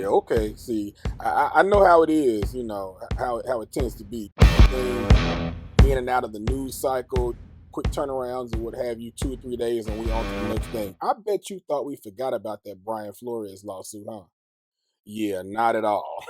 Okay. See, I know how it is. You know how it tends to be. In and out of the news cycle, quick turnarounds and what have you, 2 or 3 days, and we on to the next thing. I bet you thought we forgot about that Brian Flores lawsuit, huh? Yeah, not at all.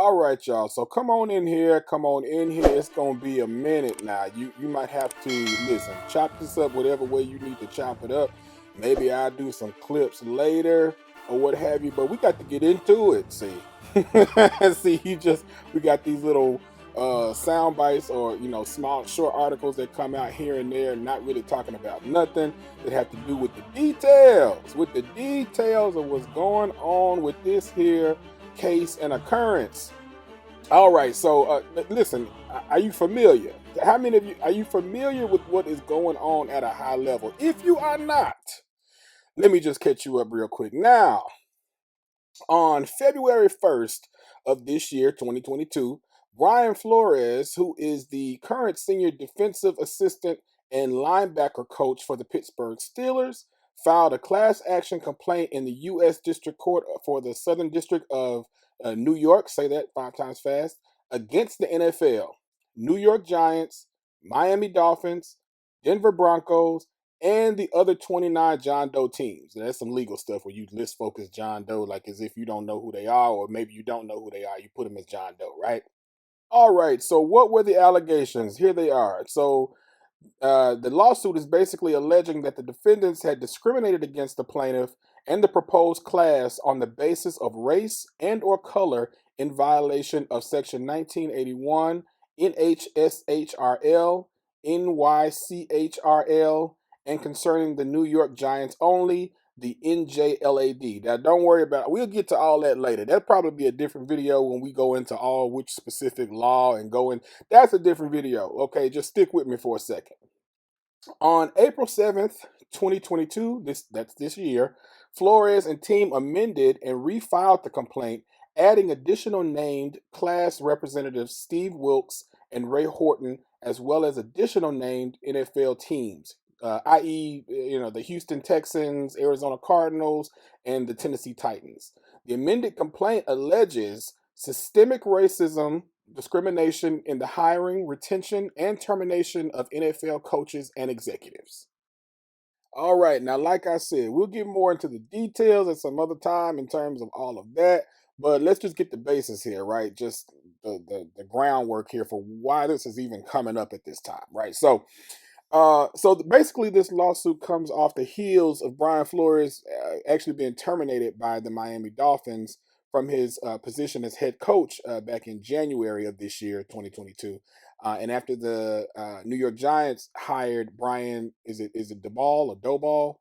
All right, y'all. So come on in here. Come on in here. It's gonna be a minute now. You might have to listen, chop this up whatever way you need to chop it up. Maybe I'll do some clips later or what have you. But we got to get into it. See, see, we got these little sound bites or small short articles that come out here and there, not really talking about nothing that have to do with the details of what's going on with this here case and occurrence. All right, so listen, are you familiar? How many of you are you familiar with what is going on at a high level? If you are not, let me just catch you up real quick. Now, on February 1st of this year, 2022, Brian Flores, who is the current senior defensive assistant and linebacker coach for the Pittsburgh Steelers, filed a class action complaint in the U.S. District Court for the Southern District of New York, say that 5 times fast, against the NFL, New York Giants, Miami Dolphins, Denver Broncos, and the other 29 John Doe teams. That's some legal stuff where you list focus John Doe like as if you don't know who they are, or maybe you don't know who they are. You put them as John Doe, right? All right, so what were the allegations? Here they are. So the lawsuit is basically alleging that the defendants had discriminated against the plaintiff and the proposed class on the basis of race and or color in violation of Section 1981 NHSHRL, NYCHRL, and concerning the New York Giants only, the NJLAD. Now, don't worry about it. We'll get to all that later. That'll probably be a different video when we go into all which specific law and go in. That's a different video. Okay, just stick with me for a second. On April 7th, 2022, that's this year, Flores and team amended and refiled the complaint, adding additional named class representatives Steve Wilks and Ray Horton, as well as additional named NFL teams, i.e., the Houston Texans, Arizona Cardinals, and the Tennessee Titans. The amended complaint alleges systemic racism, discrimination in the hiring, retention, and termination of NFL coaches and executives. All right, now, like I said, we'll get more into the details at some other time in terms of all of that, but let's just get the basis here, right? Just the groundwork here for why this is even coming up at this time, right? So basically, this lawsuit comes off the heels of Brian Flores actually being terminated by the Miami Dolphins from his position as head coach back in January of this year, 2022. And after the New York Giants hired Brian, is it DeBall or Doball?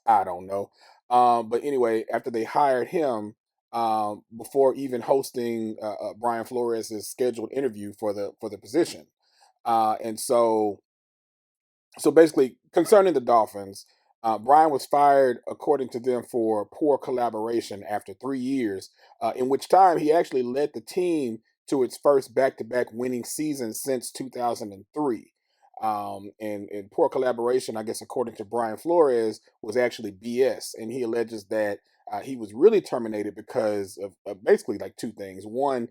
I don't know. But anyway, after they hired him, before even hosting Brian Flores' scheduled interview for the position, and so basically, concerning the Dolphins, Brian was fired, according to them, for poor collaboration after 3 years, in which time he actually led the team to its first back-to-back winning season since 2003. And poor collaboration, I guess, according to Brian Flores, was actually BS. And he alleges that he was really terminated because of basically like 2 things. One,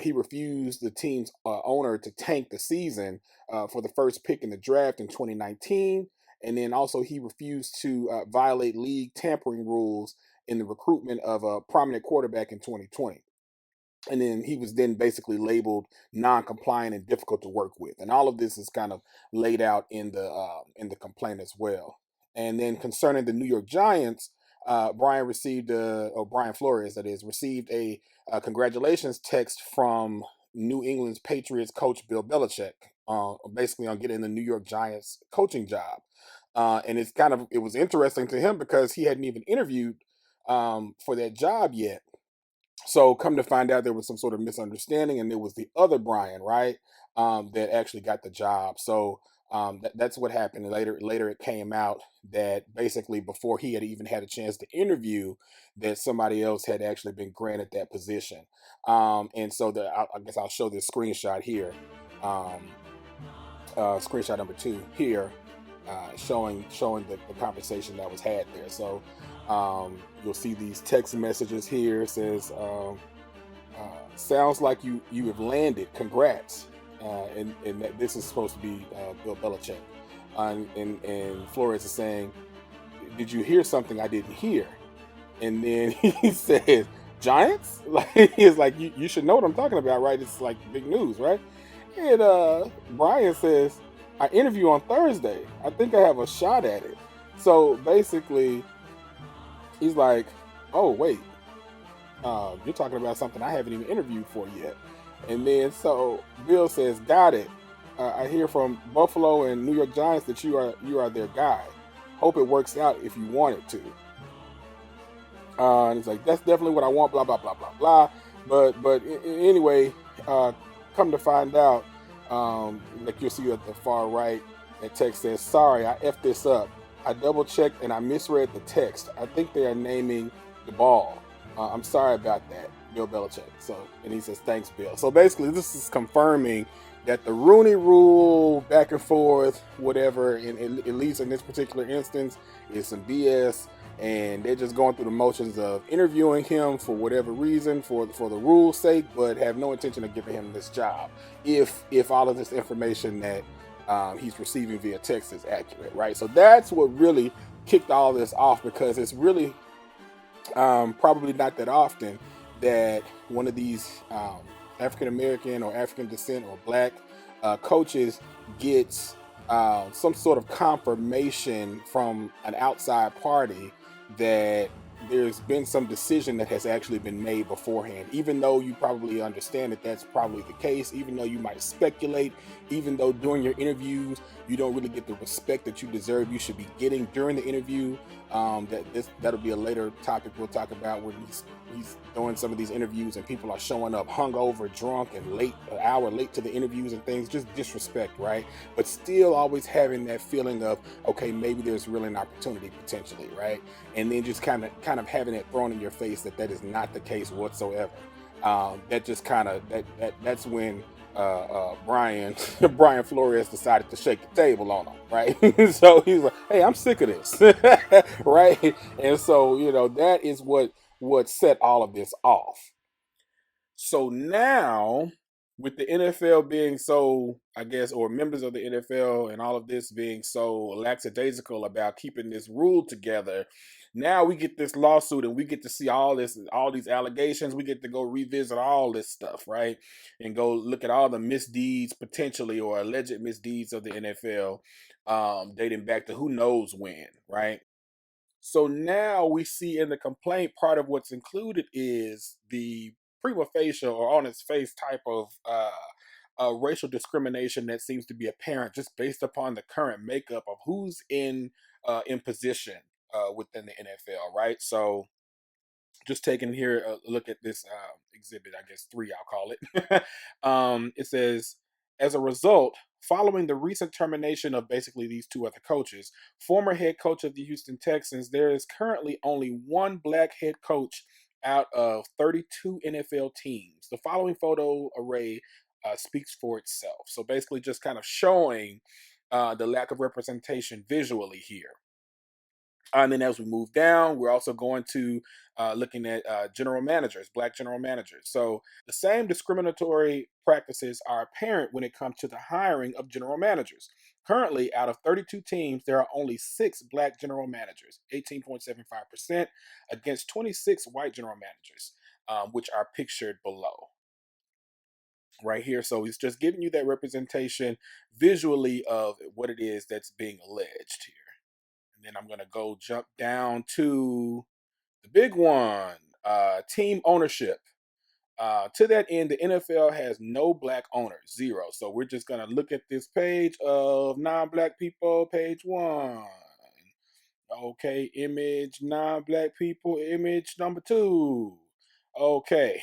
he refused the team's owner to tank the season for the first pick in the draft in 2019. And then also he refused to violate league tampering rules in the recruitment of a prominent quarterback in 2020. And then he was then basically labeled non-compliant and difficult to work with. And all of this is kind of laid out in the complaint as well. And then concerning the New York Giants, Brian Flores, that is, received a congratulations text from New England's Patriots coach Bill Belichick, basically on getting the New York Giants coaching job. And it was interesting to him because he hadn't even interviewed for that job yet. So come to find out, there was some sort of misunderstanding, and it was the other Brian, right, that actually got the job. So that's what happened. And later it came out that basically before he had even had a chance to interview, that somebody else had actually been granted that position. And so I guess I'll show this screenshot here. Um, Screenshot number 2 here, showing the conversation that was had there. So you'll see these text messages here. It says, "Sounds like you have landed. Congrats." And that this is supposed to be Bill Belichick. And Flores is saying, "Did you hear something I didn't hear?" And then he says, "Giants?" Like he's like, you should know what I'm talking about, right? It's like big news, right? And Brian says, "I interview on Thursday. I think I have a shot at it." So basically, he's like, "Oh wait, you're talking about something I haven't even interviewed for yet." And then so Bill says, "Got it. I hear from Buffalo and New York Giants that you are their guy. Hope it works out if you want it to." And he's like, "That's definitely what I want." Blah blah blah blah blah. But anyway, come to find out, like you'll see at the far right, that text says, "Sorry, I effed this up. I double checked and I misread the text. I think they are naming the ball. I'm sorry about that, Bill Belichick." So, and he says, "Thanks, Bill." So basically, this is confirming that the Rooney Rule, back and forth, whatever, at least in this particular instance, is some BS. And they're just going through the motions of interviewing him for whatever reason, for the rule's sake, but have no intention of giving him this job if all of this information that he's receiving via text is accurate, right? So that's what really kicked all this off, because it's really probably not that often that one of these African American or African descent or black coaches gets some sort of confirmation from an outside party that there's been some decision that has actually been made beforehand, even though you probably understand that that's probably the case, even though you might speculate, even though during your interviews you don't really get the respect that you deserve, you should be getting during the interview. That'll be a later topic we'll talk about, when he's doing some of these interviews and people are showing up hungover, drunk, and late, an hour late to the interviews and things. Just disrespect, right? But still always having that feeling of, okay, maybe there's really an opportunity potentially, right? And then just kind of having it thrown in your face that is not the case whatsoever. That just kind of that's when Brian Brian Flores decided to shake the table on him, right? So he's like, "Hey, I'm sick of this," right? And so that is what set all of this off. So now, with the NFL being so, I guess, or members of the NFL and all of this being so lackadaisical about keeping this rule together, now we get this lawsuit and we get to see all these allegations. We get to go revisit all this stuff, right? And go look at all the misdeeds, potentially, or alleged misdeeds of the NFL, dating back to who knows when, right? So now we see in the complaint, part of what's included is the prima facie or on its face type of racial discrimination that seems to be apparent just based upon the current makeup of who's in position within the NFL, right? So just taking here a look at this exhibit, I guess 3, I'll call it. It says, "As a result, following the recent termination of basically these 2 other coaches, former head coach of the Houston Texans, there is currently only 1 black head coach out of 32 NFL teams. The following photo array speaks for itself." So basically, just kind of showing the lack of representation visually here. And then as we move down, we're also going to looking at general managers, black general managers. So the same discriminatory practices are apparent when it comes to the hiring of general managers. Currently, out of 32 teams, there are only 6 black general managers, 18.75%, against 26 white general managers, which are pictured below right here. So he's just giving you that representation visually of what it is that's being alleged here. And then I'm going to go jump down to the big one, team ownership. To that end, the NFL has no black owners, 0. So we're just going to look at this page of non-black people, page 1. Okay, image non-black people, image number 2. Okay.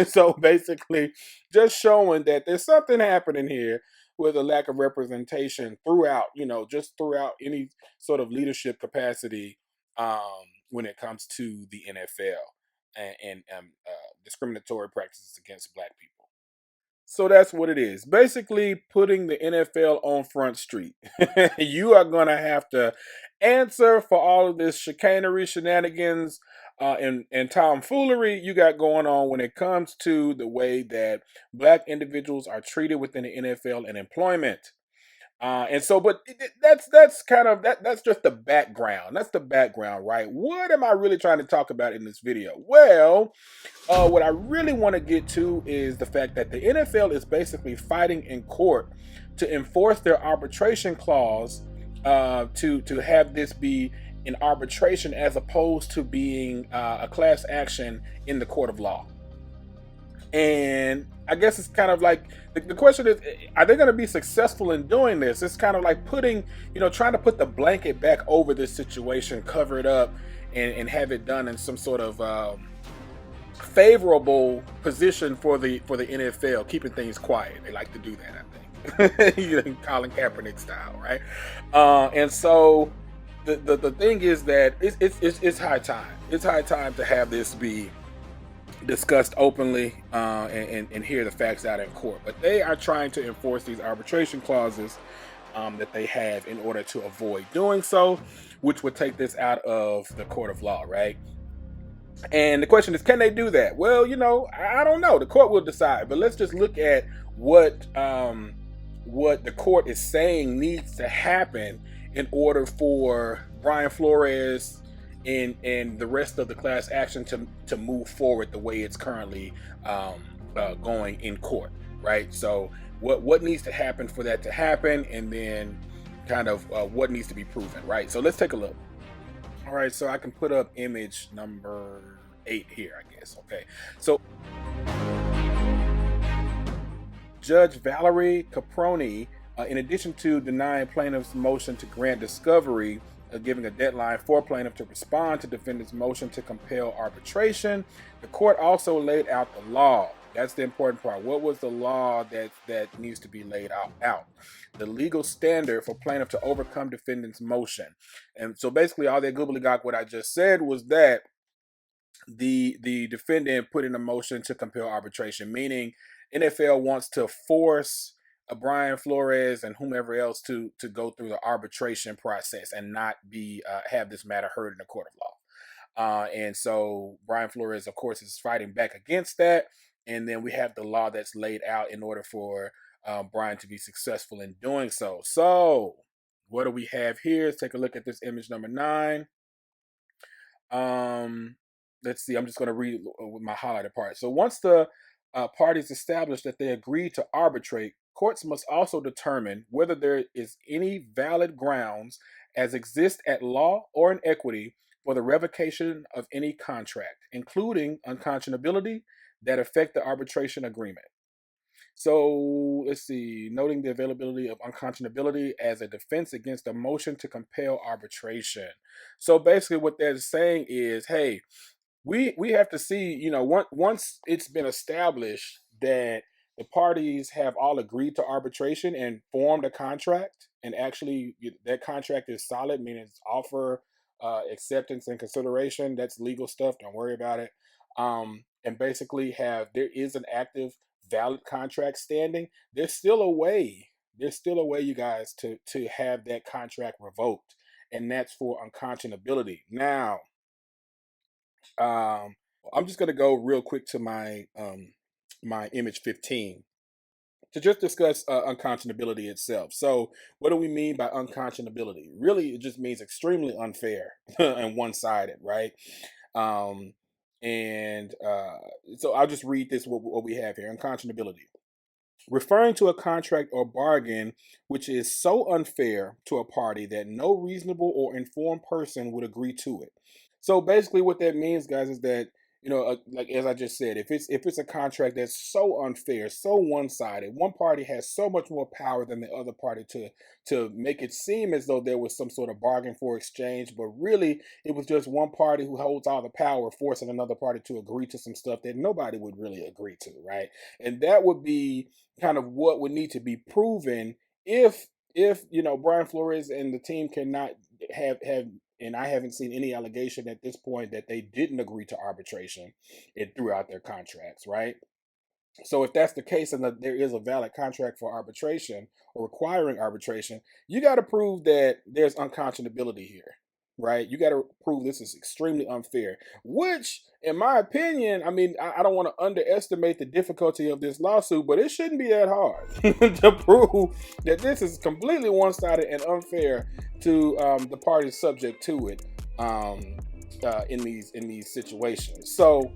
So basically, just showing that there's something happening here with a lack of representation throughout, just throughout any sort of leadership capacity when it comes to the NFL and discriminatory practices against Black people. So that's what it is. Basically, putting the NFL on Front Street. You are going to have to answer for all of this chicanery, shenanigans, and tomfoolery you got going on when it comes to the way that Black individuals are treated within the NFL and employment. And so, but that's kind of that's just the background. That's the background, right? What am I really trying to talk about in this video? Well, what I really want to get to is the fact that the NFL is basically fighting in court to enforce their arbitration clause, to have this be an arbitration as opposed to being a class action in the court of law. And I guess it's kind of like the question is, are they going to be successful in doing this? It's kind of like putting, trying to put the blanket back over this situation, cover it up, and have it done in some sort of favorable position for the NFL, keeping things quiet. They like to do that, I think. Colin Kaepernick style, right? And so the thing is that it's high time. It's high time to have this be discussed openly and hear the facts out in court. But they are trying to enforce these arbitration clauses that they have in order to avoid doing so, which would take this out of the court of law, right? And the question is, can they do that? Well, I don't know. The court will decide. But let's just look at what the court is saying needs to happen in order for Brian Flores and the rest of the class action to move forward the way it's currently going in court, right? So what needs to happen for that to happen, and then kind of what needs to be proven, right? So let's take a look. All right, so I can put up image number 8 here, I guess. Okay, so Judge Valerie Caproni, in addition to denying plaintiff's motion to grant discovery, giving a deadline for plaintiff to respond to defendant's motion to compel arbitration, the court also laid out the law. That's the important part. What was the law that needs to be laid out? The legal standard for plaintiff to overcome defendant's motion. And so basically all that gobbledygook what I just said was that the defendant put in a motion to compel arbitration, meaning NFL wants to force Brian Flores and whomever else to go through the arbitration process and not be have this matter heard in the court of law. And so Brian Flores, of course, is fighting back against that. And then we have the law that's laid out in order for Brian to be successful in doing so. So what do we have here? Let's take a look at this image number 9. Let's see. I'm just going to read with my highlighted part. So once the parties establish that they agree to arbitrate, courts must also determine whether there is any valid grounds as exist at law or in equity for the revocation of any contract, including unconscionability that affect the arbitration agreement. So let's see, noting the availability of unconscionability as a defense against a motion to compel arbitration. So basically what they're saying is, hey, we have to see, once it's been established that the parties have all agreed to arbitration and formed a contract, and actually that contract is solid, meaning it's offer, acceptance, and consideration. That's legal stuff. Don't worry about it. And basically there is an active, valid contract standing. There's still a way, you guys, to have that contract revoked, and that's for unconscionability. Now, I'm just going to go real quick to my my image 15 to just discuss unconscionability itself. So what do we mean by unconscionability? Really, it just means extremely unfair and one-sided, right? And so I'll just read this, what we have here. Unconscionability: referring to a contract or bargain which is so unfair to a party that no reasonable or informed person would agree to it. So basically what that means, guys, is that like as I just said, if it's a contract that's so unfair, so one-sided, one party has so much more power than the other party to make it seem as though there was some sort of bargain for exchange, but really it was just one party who holds all the power forcing another party to agree to some stuff that nobody would really agree to, right? And that would be kind of what would need to be proven if Brian Flores and the team cannot have and I haven't seen any allegation at this point that they didn't agree to arbitration throughout their contracts, right? So if that's the case and that there is a valid contract for arbitration or requiring arbitration, you got to prove that there's unconscionability here, right? You got to prove this is extremely unfair, which, in my opinion, I mean, I don't want to underestimate the difficulty of this lawsuit, but it shouldn't be that hard to prove that this is completely one-sided and unfair to the parties subject to it in these situations. So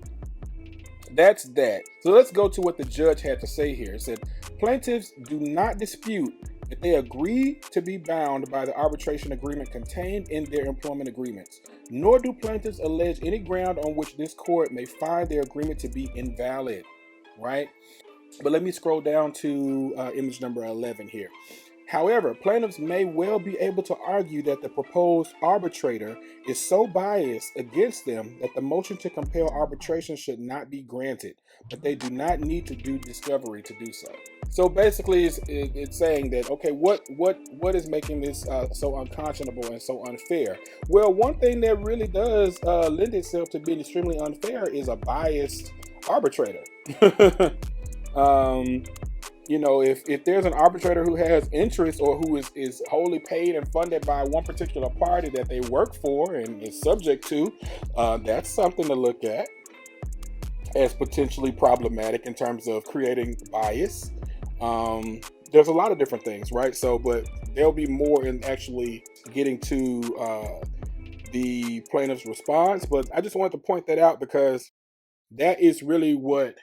that's that. So let's go to what the judge had to say here. It said, plaintiffs do not dispute that they agree to be bound by the arbitration agreement contained in their employment agreements, nor do plaintiffs allege any ground on which this court may find their agreement to be invalid, right? But let me scroll down to image number 11 here. However, plaintiffs may well be able to argue that the proposed arbitrator is so biased against them that the motion to compel arbitration should not be granted, but they do not need to do discovery to do so. So basically, it's saying that, okay, what is making this so unconscionable and so unfair? Well, one thing that really does lend itself to being extremely unfair is a biased arbitrator. If there's an arbitrator who has interest or who is wholly paid and funded by one particular party that they work for and is subject to, that's something to look at as potentially problematic in terms of creating bias. There's a lot of different things, right? So, but there'll be more in actually getting to the plaintiff's response. But I just wanted to point that out because that is really what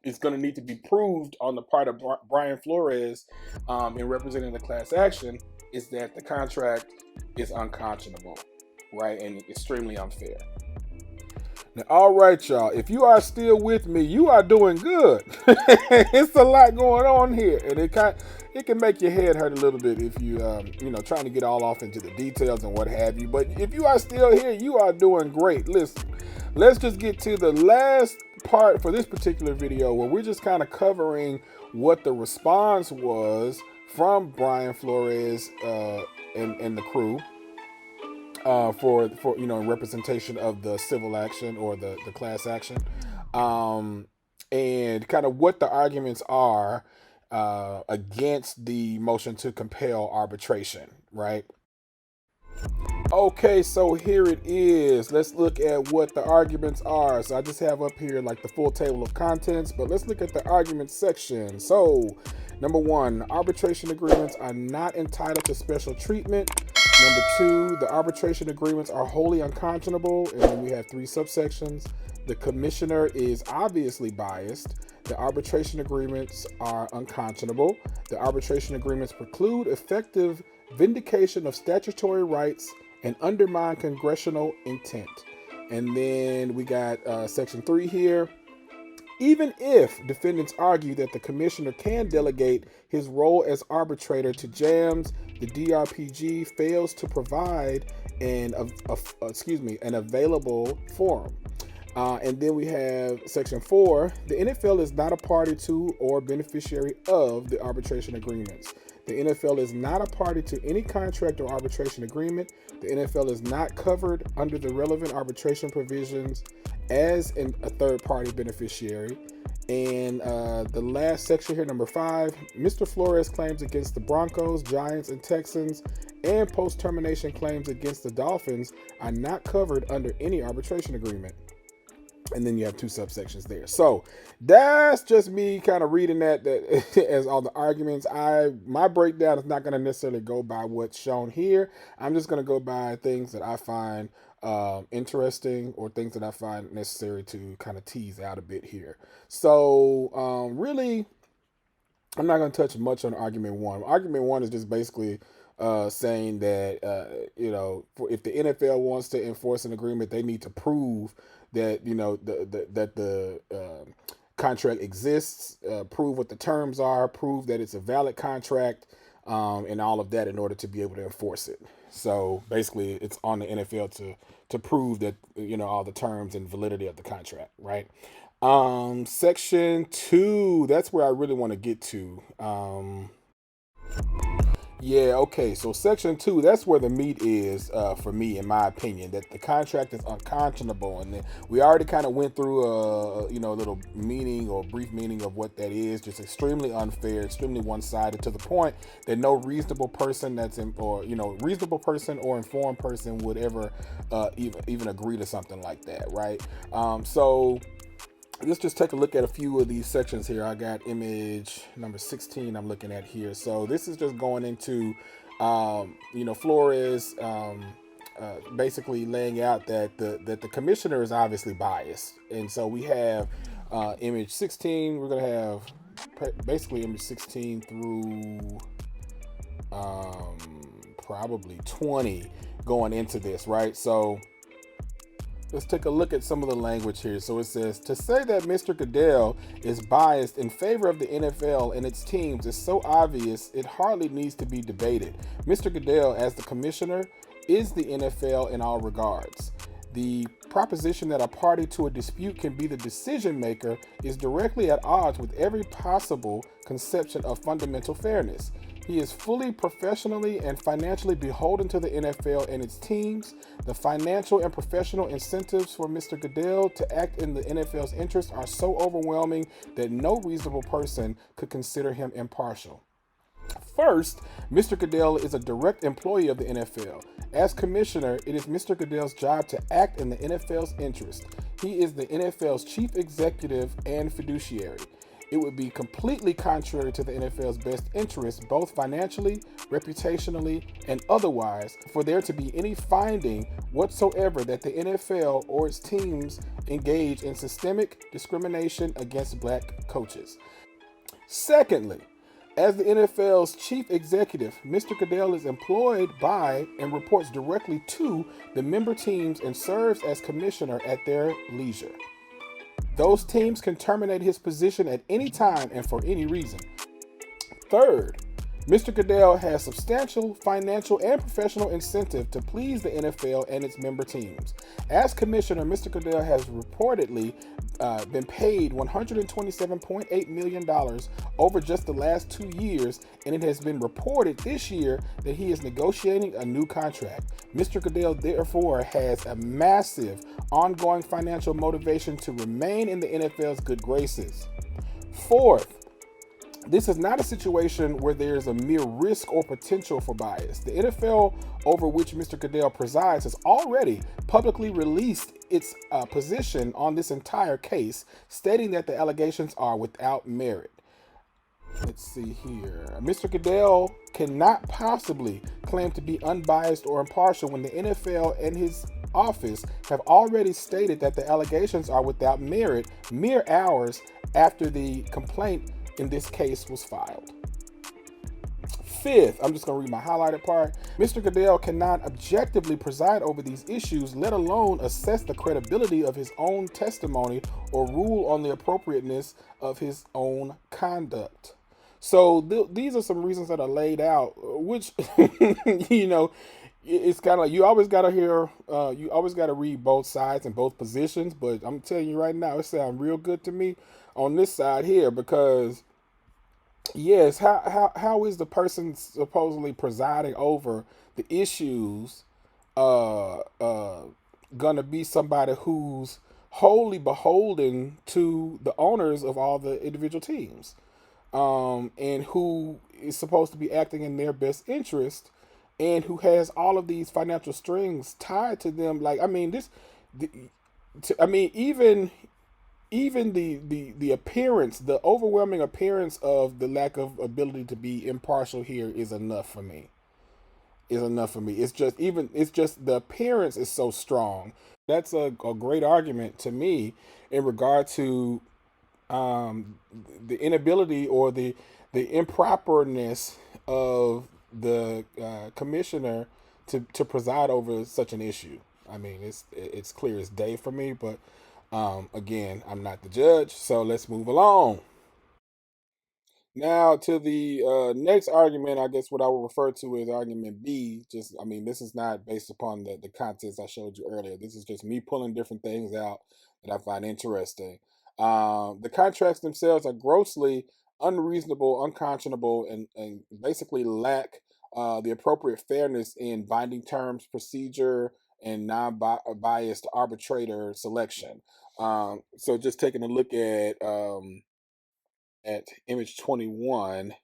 is going to need to be proved on the part of Brian Flores in representing the class action, is that the contract is unconscionable, right, and extremely unfair. Now, all right, y'all, if you are still with me, you are doing good. It's a lot going on here, and it can make your head hurt a little bit if you trying to get all off into the details and what have you. But if you are still here, you are doing great. Listen, let's just get to the last part for this particular video, where we're just kind of covering what the response was from Brian Flores and the crew for in representation of the civil action or the class action, and kind of what the arguments are against the motion to compel arbitration, right? Okay, so here it is. Let's look at what the arguments are. So I just have up here like the full table of contents, but let's look at the argument section. So, number 1, arbitration agreements are not entitled to special treatment. Number 2, the arbitration agreements are wholly unconscionable. And then we have 3 subsections. The commissioner is obviously biased. The arbitration agreements are unconscionable. The arbitration agreements preclude effective vindication of statutory rights and undermine congressional intent. And then we got section 3 here. Even if defendants argue that the commissioner can delegate his role as arbitrator to JAMS, the DRPG fails to provide an available forum. And then we have section 4. The NFL is not a party to or beneficiary of the arbitration agreements. The NFL is not a party to any contract or arbitration agreement. The NFL is not covered under the relevant arbitration provisions as a third-party beneficiary. And the last section here, number 5, Mr. Flores' claims against the Broncos, Giants, and Texans and post-termination claims against the Dolphins are not covered under any arbitration agreement. And then you have 2 subsections there. So that's just me kind of reading that as all the arguments. My breakdown is not going to necessarily go by what's shown here. I'm just going to go by things that I find interesting or things that I find necessary to kind of tease out a bit here. So really, I'm not going to touch much on argument 1. Argument 1 is just basically saying that if the NFL wants to enforce an agreement, they need to prove that the contract exists, prove what the terms are, prove that it's a valid contract, and all of that in order to be able to enforce it. So basically, it's on the NFL to prove that all the terms and validity of the contract, right? Section 2, that's where I really want to get to. Yeah, okay. So section 2, that's where the meat is, for me, in my opinion, that the contract is unconscionable, and then we already kind of went through a little meaning or brief meaning of what that is. Just extremely unfair, extremely one-sided, to the point that no reasonable person reasonable person or informed person would ever even agree to something like that, right? So let's just take a look at a few of these sections here. I got image number 16 I'm looking at here. So this is just going into, Flores basically laying out that the commissioner is obviously biased. And so we have image 16. We're going to have basically image 16 through probably 20 going into this, right? So let's take a look at some of the language here. So it says, to say that Mr. Goodell is biased in favor of the NFL and its teams is so obvious it hardly needs to be debated. Mr. Goodell, as the commissioner, is the NFL in all regards. The proposition that a party to a dispute can be the decision maker is directly at odds with every possible conception of fundamental fairness. He is fully professionally and financially beholden to the NFL and its teams. The financial and professional incentives for Mr. Goodell to act in the NFL's interest are so overwhelming that no reasonable person could consider him impartial. First, Mr. Goodell is a direct employee of the NFL. As commissioner, it is Mr. Goodell's job to act in the NFL's interest. He is the NFL's chief executive and fiduciary. It would be completely contrary to the NFL's best interest, both financially, reputationally, and otherwise, for there to be any finding whatsoever that the NFL or its teams engage in systemic discrimination against black coaches. Secondly, as the NFL's chief executive, Mr. Goodell is employed by and reports directly to the member teams and serves as commissioner at their leisure. Those teams can terminate his position at any time and for any reason. Third, Mr. Goodell has substantial financial and professional incentive to please the NFL and its member teams. As commissioner, Mr. Goodell has reportedly been paid $127.8 million over just the last 2 years, and it has been reported this year that he is negotiating a new contract. Mr. Goodell therefore has a massive ongoing financial motivation to remain in the NFL's good graces. Fourth, this is not a situation where there is a mere risk or potential for bias. The NFL, over which Mr. Goodell presides, has already publicly released its position on this entire case, stating that the allegations are without merit. Let's see here. Mr. Goodell cannot possibly claim to be unbiased or impartial when the NFL and his office have already stated that the allegations are without merit mere hours after the complaint in this case was filed. Fifth, I'm just going to read my highlighted part. Mr. Goodell cannot objectively preside over these issues, let alone assess the credibility of his own testimony or rule on the appropriateness of his own conduct. So these are some reasons that are laid out, which, it's kind of like you always got to read both sides and both positions. But I'm telling you right now, it sounds real good to me on this side here, because yes, how is the person supposedly presiding over the issues gonna be somebody who's wholly beholden to the owners of all the individual teams, and who is supposed to be acting in their best interest, and who has all of these financial strings tied to them? Like, I mean, even the appearance, the overwhelming appearance of the lack of ability to be impartial here is enough for me. It's just the appearance is so strong. That's a great argument to me in regard to the inability or the improperness of the commissioner to preside over such an issue. I mean, it's clear as day for me. But again, I'm not the judge, so let's move along. Now to the next argument, I guess what I will refer to as argument B. Just, I mean, this is not based upon the contents I showed you earlier. This is just me pulling different things out that I find interesting. The contracts themselves are grossly unreasonable, unconscionable, and basically lack the appropriate fairness in binding terms, procedure, and non-biased arbitrator selection. So just taking a look at image 21,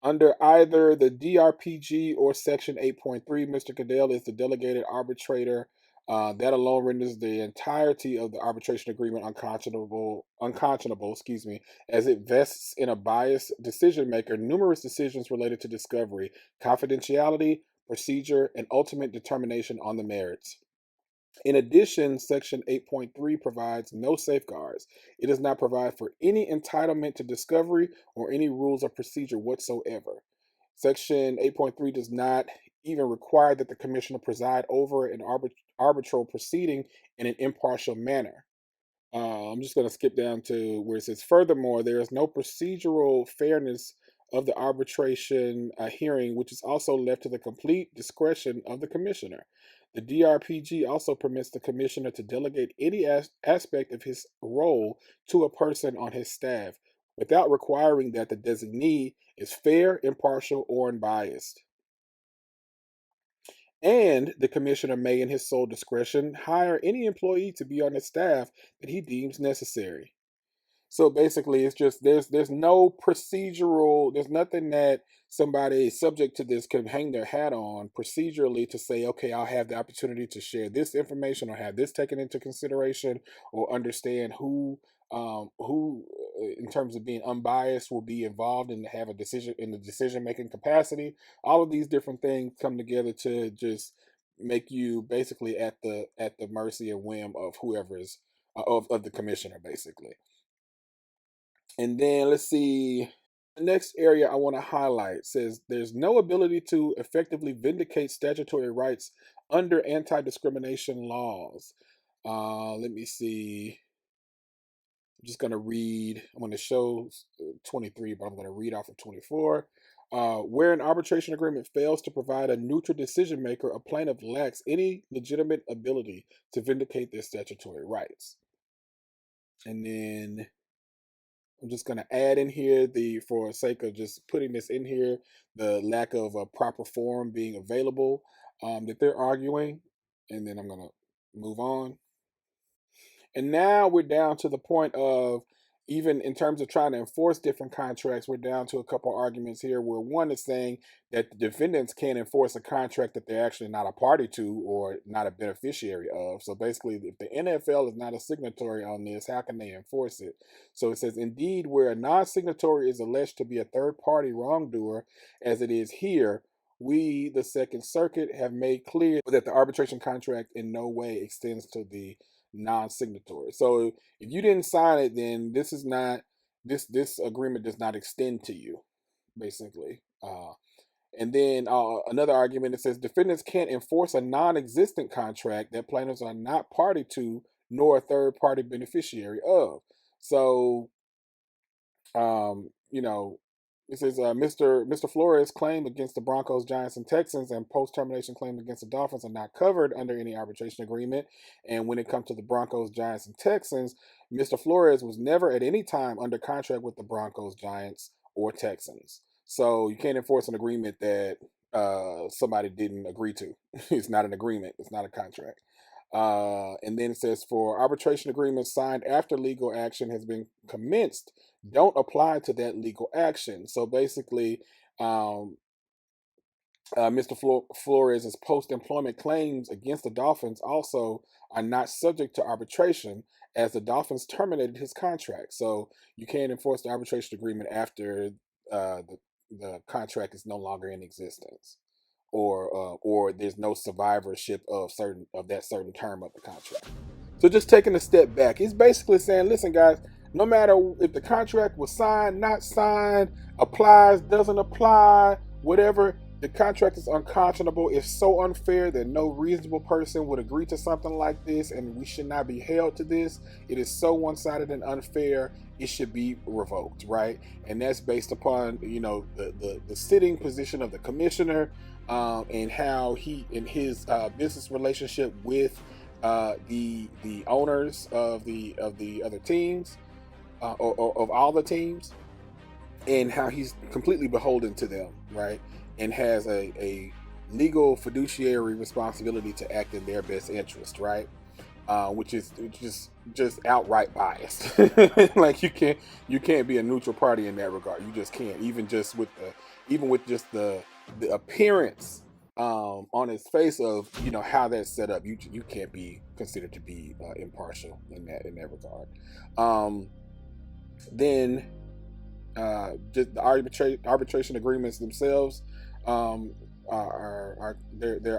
under either the DRPG or Section 8.3, Mr. Cadell is the delegated arbitrator. That alone renders the entirety of the arbitration agreement unconscionable, as it vests in a biased decision maker numerous decisions related to discovery, confidentiality, procedure, and ultimate determination on the merits. In addition, Section 8.3 provides no safeguards. It does not provide for any entitlement to discovery or any rules of procedure whatsoever. Section 8.3 does not even require that the commissioner preside over an arbitral proceeding in an impartial manner. I'm just going to skip down to where it says, furthermore, there is no procedural fairness of the arbitration hearing, which is also left to the complete discretion of the commissioner. The DRPG also permits the commissioner to delegate any aspect of his role to a person on his staff without requiring that the designee is fair, impartial, or unbiased. And the commissioner may, in his sole discretion, hire any employee to be on his staff that he deems necessary. So basically, it's just there's no procedural, there's nothing that somebody subject to this can hang their hat on procedurally to say, okay, I'll have the opportunity to share this information or have this taken into consideration or understand who in terms of being unbiased will be involved and have a decision in the decision making capacity. All of these different things come together to just make you basically at the mercy and whim of whoever is of the commissioner, basically. And then let's see. The next area I want to highlight says there's no ability to effectively vindicate statutory rights under anti-discrimination laws. Let me see. I'm just going to read. I'm going to show 23, but I'm going to read off of 24. Where an arbitration agreement fails to provide a neutral decision maker, a plaintiff lacks any legitimate ability to vindicate their statutory rights. And then I'm just going to add in here for sake of just putting this in here, the lack of a proper forum being available that they're arguing. And then I'm going to move on. And now we're down to the point of, even in terms of trying to enforce different contracts, we're down to a couple arguments here where one is saying that the defendants can't enforce a contract that they're actually not a party to or not a beneficiary of. So basically, if the NFL is not a signatory on this, how can they enforce it? So it says, indeed, where a non-signatory is alleged to be a third-party wrongdoer, as it is here, we, the Second Circuit, have made clear that the arbitration contract in no way extends to the non-signatory. So if you didn't sign it, then this agreement does not extend to you, basically. And then another argument, it says defendants can't enforce a non-existent contract that plaintiffs are not party to nor a third-party beneficiary of. So you know, this is Mr. Flores' claim against the Broncos, Giants, and Texans, and post-termination claims against the Dolphins are not covered under any arbitration agreement. And when it comes to the Broncos, Giants, and Texans, Mr. Flores was never at any time under contract with the Broncos, Giants, or Texans. So you can't enforce an agreement that somebody didn't agree to. It's not an agreement. It's not a contract. And then it says for arbitration agreements signed after legal action has been commenced, don't apply to that legal action. So basically, Mr. Flores' post-employment claims against the Dolphins also are not subject to arbitration, as the Dolphins terminated his contract. So you can't enforce the arbitration agreement after the contract is no longer in existence, or there's no survivorship of that certain term of the contract. So just taking a step back, he's basically saying, listen, guys, no matter if the contract was signed, not signed, applies, doesn't apply, whatever, The contract is unconscionable. It's so unfair that no reasonable person would agree to something like this, and we should not be held to this. It is so one-sided and unfair. It should be revoked, right? And that's based upon, you know, the sitting position of the commissioner, and how he, in his business relationship with the owners of the other teams, or of all the teams, and how he's completely beholden to them, right? And has a legal fiduciary responsibility to act in their best interest, right? Which is just outright biased. Like you can't be a neutral party in that regard. You just can't. Even with just the appearance on its face of, you know, how that's set up, you can't be considered to be impartial in that regard. Then just the arbitration agreements themselves, they're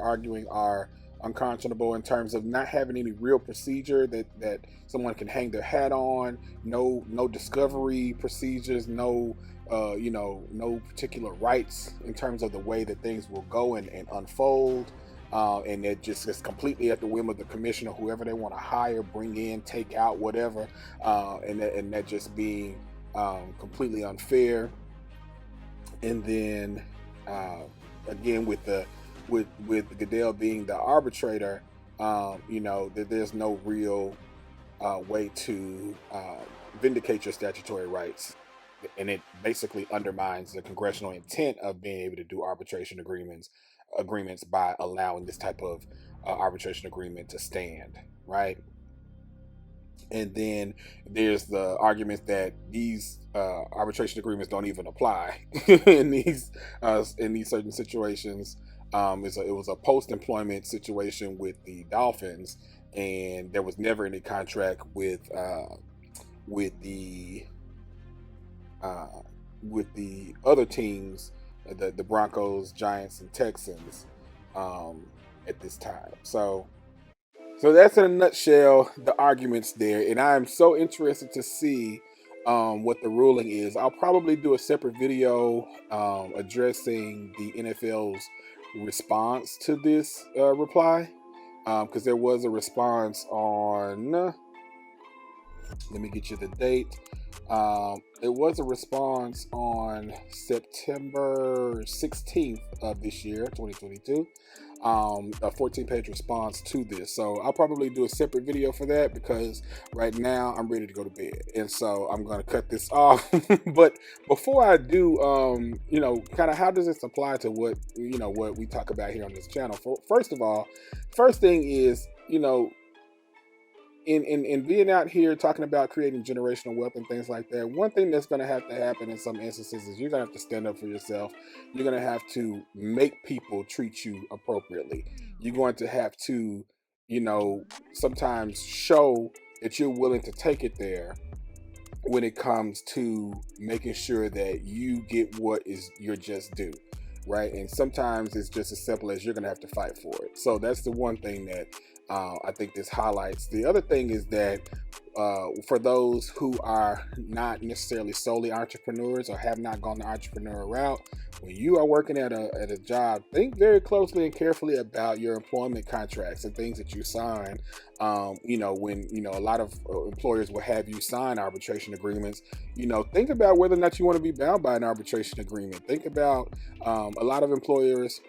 arguing are unconscionable in terms of not having any real procedure that someone can hang their hat on. No discovery procedures, no particular rights in terms of the way that things will go and unfold. And it just is completely at the whim of the commissioner, whoever they want to hire, bring in, take out, whatever, and that just being completely unfair. And then again, with Goodell being the arbitrator, that there's no real way to vindicate your statutory rights, and it basically undermines the congressional intent of being able to do arbitration agreements by allowing this type of arbitration agreement to stand, right? And then there's the argument that these arbitration agreements don't even apply in these certain situations. It was a post-employment situation with the Dolphins, and there was never any contract with the other teams, the Broncos, Giants, and Texans, at this time. So that's in a nutshell the arguments there, and I'm so interested to see what the ruling is. I'll probably do a separate video addressing the NFL's response to this reply, because there was a response on, let me get you the date. It was a response on September 16th of this year, 2022. A 14-page response to this. So I'll probably do a separate video for that, because right now I'm ready to go to bed, and so I'm going to cut this off. But before I do, kind of how does this apply to what we talk about here on this channel? First of all, first thing is, in being out here talking about creating generational wealth and things like that, one thing that's going to have to happen in some instances is you're going to have to stand up for yourself. You're going to have to make people treat you appropriately. You're going to have to, sometimes show that you're willing to take it there when it comes to making sure that you get what is your just due, right? And sometimes it's just as simple as you're going to have to fight for it. So that's the one thing that I think this highlights. The other thing is that for those who are not necessarily solely entrepreneurs or have not gone the entrepreneur route, when you are working at a job, think very closely and carefully about your employment contracts and things that you sign. When a lot of employers will have you sign arbitration agreements, think about whether or not you want to be bound by an arbitration agreement. Think about a lot of employers,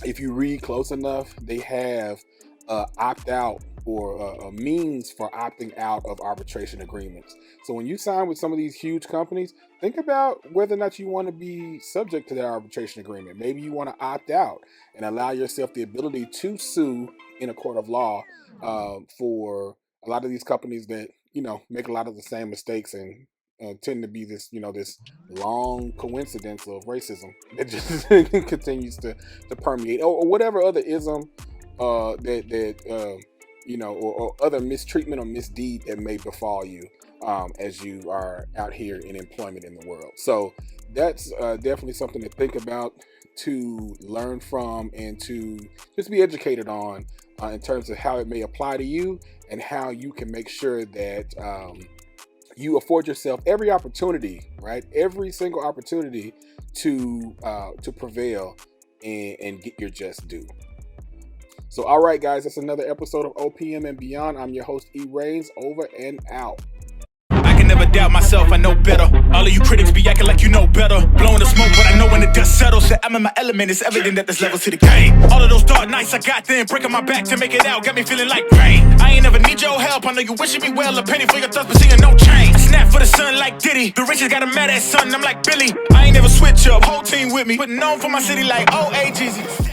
if you read close enough, they have opt out or a means for opting out of arbitration agreements. So when you sign with some of these huge companies, think about whether or not you want to be subject to that arbitration agreement. Maybe you want to opt out and allow yourself the ability to sue in a court of law for a lot of these companies that make a lot of the same mistakes and tend to be this this long coincidence of racism that just continues to permeate, or whatever other ism or other mistreatment or misdeed that may befall you as you are out here in employment in the world. So that's definitely something to think about, to learn from, and to just be educated on in terms of how it may apply to you and how you can make sure that you afford yourself every opportunity, right? Every single opportunity to prevail and get your just due. So, all right, guys, that's another episode of OPM and Beyond. I'm your host, E. Rains. Over and out. I can never doubt myself, I know better. All of you critics be acting like you know better. Blowing the smoke, but I know when the dust settles that I'm in my element. It's evident that there's levels to the game. All of those dark nights I got then, breaking my back to make it out, got me feeling like rain. I ain't never need your help, I know you wishing me well. A penny for your thoughts, but seeing no change. I snap for the sun like Diddy. The riches got a mad ass son, I'm like Billy. I ain't never switch up, whole team with me. Putting on for my city like OAGs.